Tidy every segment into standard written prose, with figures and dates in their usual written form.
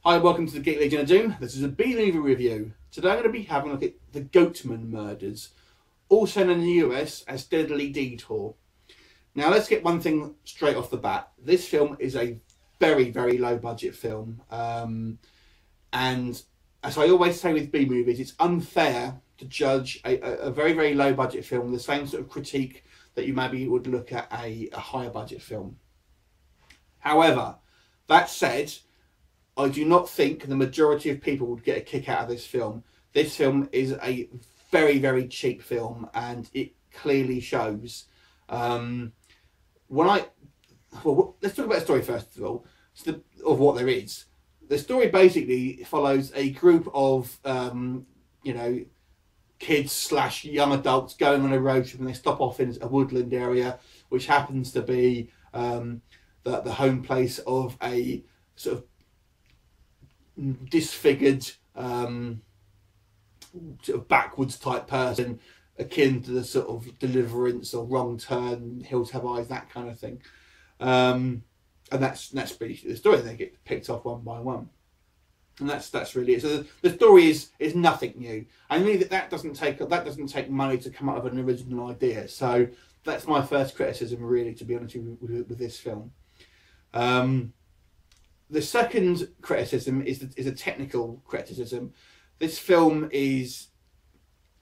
Hi, welcome to the Geek Legion of Doom. This is a B-movie review. Today I'm going to be having a look at the Goatman murders, also known in the US as Deadly Detour. Now let's get one thing straight off the bat. This film is a very, very low budget film. And as I always say with B-movies, it's unfair to judge a very, very low budget film with the same sort of critique that you maybe would look at a higher budget film. However, that said, I do not think the majority of people would get a kick out of this film. This film is a very, very cheap film, and it clearly shows. Let's talk about the story first of all, of what there is. The story basically follows a group of, kids / young adults going on a road trip, and they stop off in a woodland area, which happens to be the home place of a sort of disfigured sort of backwards type person, akin to the sort of Deliverance or Wrong Turn, Hills Have Eyes, that kind of thing. And that's basically the story. They get picked off one by one, and that's really it. So the story is nothing new. I mean that doesn't take money to come up with an original idea. So that's my first criticism, really, to be honest with this film. The second criticism is a technical criticism. This film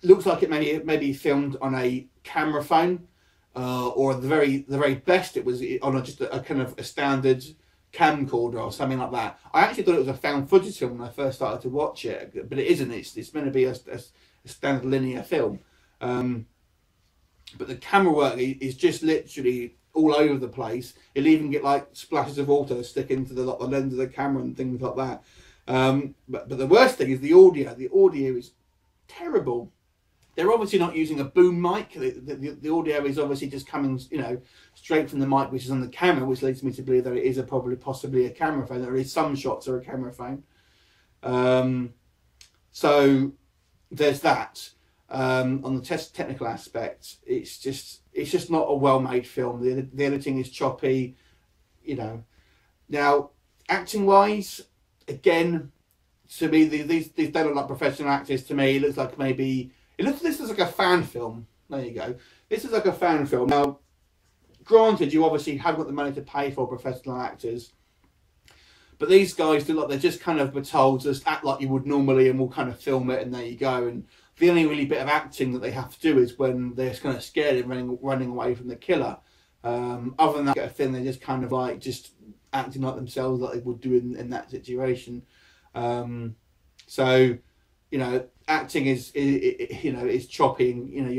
looks like it may be filmed on a camera phone, or the very best it was on just a kind of a standard camcorder or something like that. I actually thought it was a found footage film when I first started to watch it, but it isn't. It's meant to be a standard linear film. But the camera work is just literally all over the place. It'll even get like splashes of water sticking to the lens of the camera and things like that. But the worst thing is the audio. The audio is terrible. They're obviously not using a boom mic. The audio is obviously just coming, straight from the mic, which is on the camera, which leads me to believe that it is possibly a camera phone. There is some shots are a camera phone. So there's that. On the technical aspect, it's just not a well-made film. The editing is choppy, Now, acting-wise, again, to me, these don't look like professional actors. To me, it looks like this is like a fan film. There you go. This is like a fan film. Now, granted, you obviously haven't got the money to pay for professional actors, but these guys look like they're just kind of were told just act like you would normally, and we'll kind of film it, and there you go. And the only really bit of acting that they have to do is when they're kind of scared and running away from the killer. Other than that, they're just kind of like just acting like themselves, like they would do in that situation. So, acting is choppy, and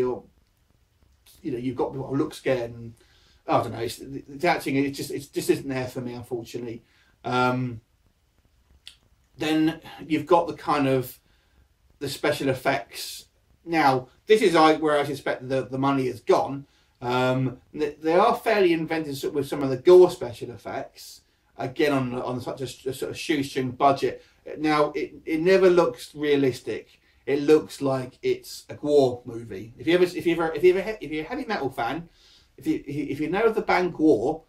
you've got people who look scared, and I don't know. The acting it just isn't there for me, unfortunately. Then you've got the kind of the special effects. Now, this is where I suspect the money has gone. They are fairly inventive with some of the gore special effects. Again, on such a sort of shoestring budget. Now, it never looks realistic. It looks like it's a war movie. If you're a heavy metal fan, if you know of the band Gwar,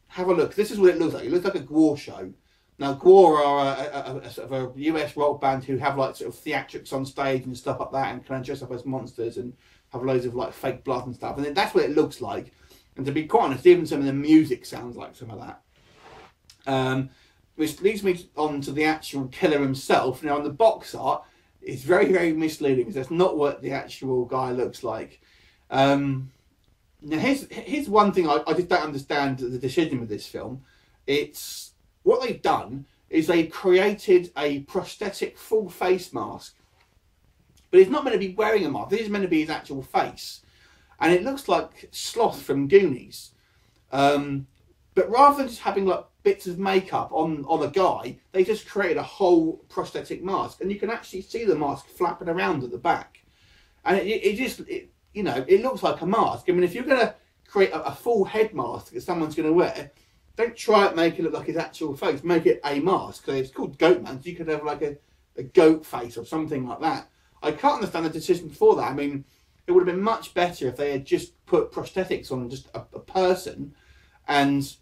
have a look. This is what it looks like. It looks like a Gwar show. Now, Gwar are a sort of a US rock band who have like sort of theatrics on stage and stuff like that, and kind of dress up as monsters and have loads of like fake blood and stuff. And that's what it looks like. And to be quite honest, even some of the music sounds like some of that. Which leads me on to the actual killer himself. Now, on the box art, it's very, very misleading because that's not what the actual guy looks like. Now, here's one thing I just don't understand the decision with this film. It's what they've done is they've created a prosthetic full face mask, but he's not meant to be wearing a mask. This is meant to be his actual face, and it looks like Sloth from Goonies. But rather than just having like bits of makeup on a guy, they just created a whole prosthetic mask, and you can actually see the mask flapping around at the back, and it looks like a mask. I mean, if you're going to create a full head mask that someone's going to wear, don't try and make it look like his actual face. Make it a mask. So it's called Goatman, so you could have like a goat face or something like that. I can't understand the decision for that. I mean, it would have been much better if they had just put prosthetics on just a person, and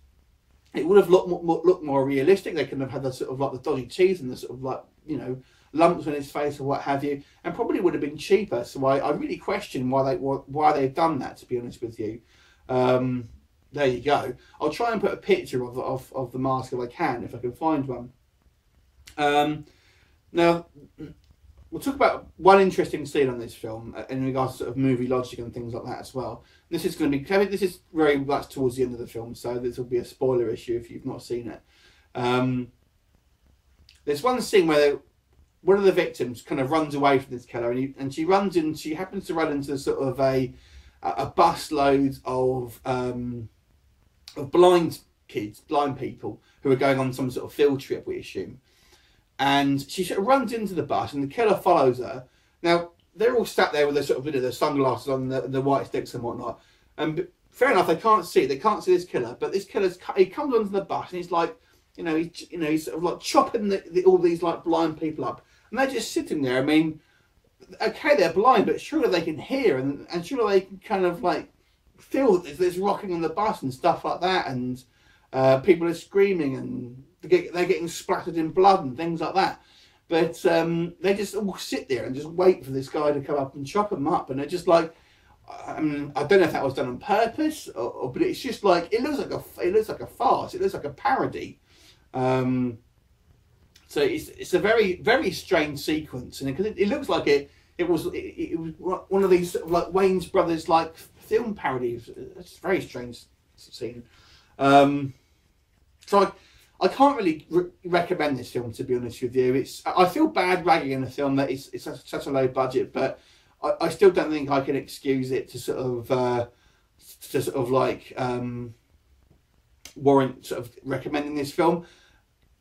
it would have looked more realistic. They could have had the sort of like the dodgy teeth and the sort of like, you know, lumps on his face or what have you, and probably would have been cheaper. So I really question why they've done that, to be honest with you. There you go. I'll try and put a picture of the mask if I can find one. Now, we'll talk about one interesting scene on this film in regards to sort of movie logic and things like that as well. This is going to be, this is very much towards the end of the film, so this will be a spoiler issue if you've not seen it. There's one scene where one of the victims kind of runs away from this killer, and she happens to run into sort of a bus load of blind people who are going on some sort of field trip, we assume. And she sort of runs into the bus, and the killer follows her. Now, they're all sat there with their sort of, you know, their sunglasses on, the white sticks and whatnot. And fair enough, they can't see this killer. But this he comes onto the bus, and he's like, he's sort of like chopping all these like blind people up, and they're just sitting there. I mean, okay, they're blind, but surely they can hear, and surely they can kind of like feel that there's rocking on the bus and stuff like that, and people are screaming and they're getting splattered in blood and things like that. But they just all sit there and just wait for this guy to come up and chop them up, and they're just like, I mean, I don't know if that was done on purpose, but it's just like it looks like a farce. It looks like a parody. So it's a very, very strange sequence, and because it looks like it was one of these sort of like Wayne's Brothers like film parodies. It's a very strange scene. So I can't really recommend this film, to be honest with you. I feel bad ragging in a film that it's such a low budget, but I still don't think I can excuse it to sort of like warrant sort of recommending this film.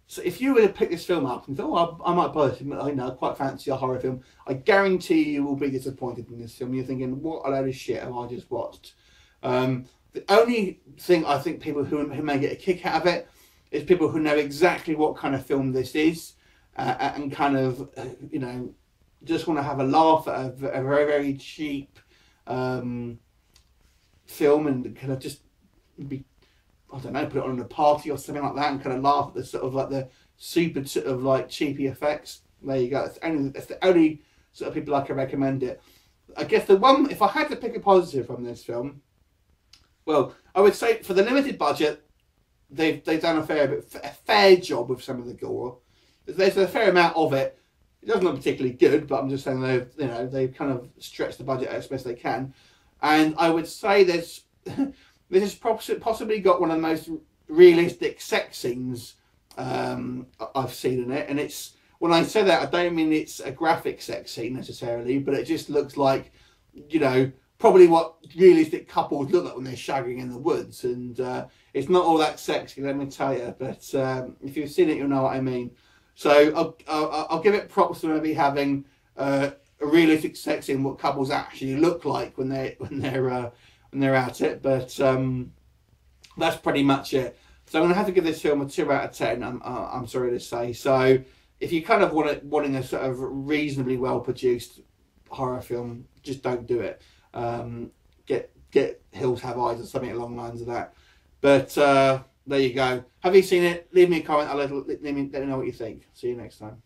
So if you were to pick this film up and thought, I might buy it, I quite fancy a horror film, I guarantee you will be disappointed in this film. You're thinking, what a load of shit have I just watched? The only thing I think people who may get a kick out of it is people who know exactly what kind of film this is, and kind of, just want to have a laugh at a very, very cheap film, and kind of just be, I don't know, put it on a party or something like that, and kind of laugh at the sort of like the super sort of like cheapy effects. There you go. It's the only sort of people I can recommend it. I guess the one, if I had to pick a positive from this film, well, I would say for the limited budget, they've done a fair job with some of the gore. There's a fair amount of it. It doesn't look particularly good, but I'm just saying they've kind of stretched the budget as best they can. And I would say this has possibly got one of the most realistic sex scenes I've seen in it. And it's, when I say that, I don't mean it's a graphic sex scene necessarily, but it just looks like, probably what realistic couples look like when they're shagging in the woods. And it's not all that sexy, let me tell you. But if you've seen it, you'll know what I mean. So I'll give it props for maybe having a realistic sex scene, what couples actually look like when they're at it. But that's pretty much it. So I'm going to have to give this film a 2 out of 10. I'm sorry to say. So if you kind of wanting a sort of reasonably well produced horror film, just don't do it. Get Hills Have Eyes or something along the lines of that. But there you go. Have you seen it? Leave me a comment. Let me know what you think. See you next time.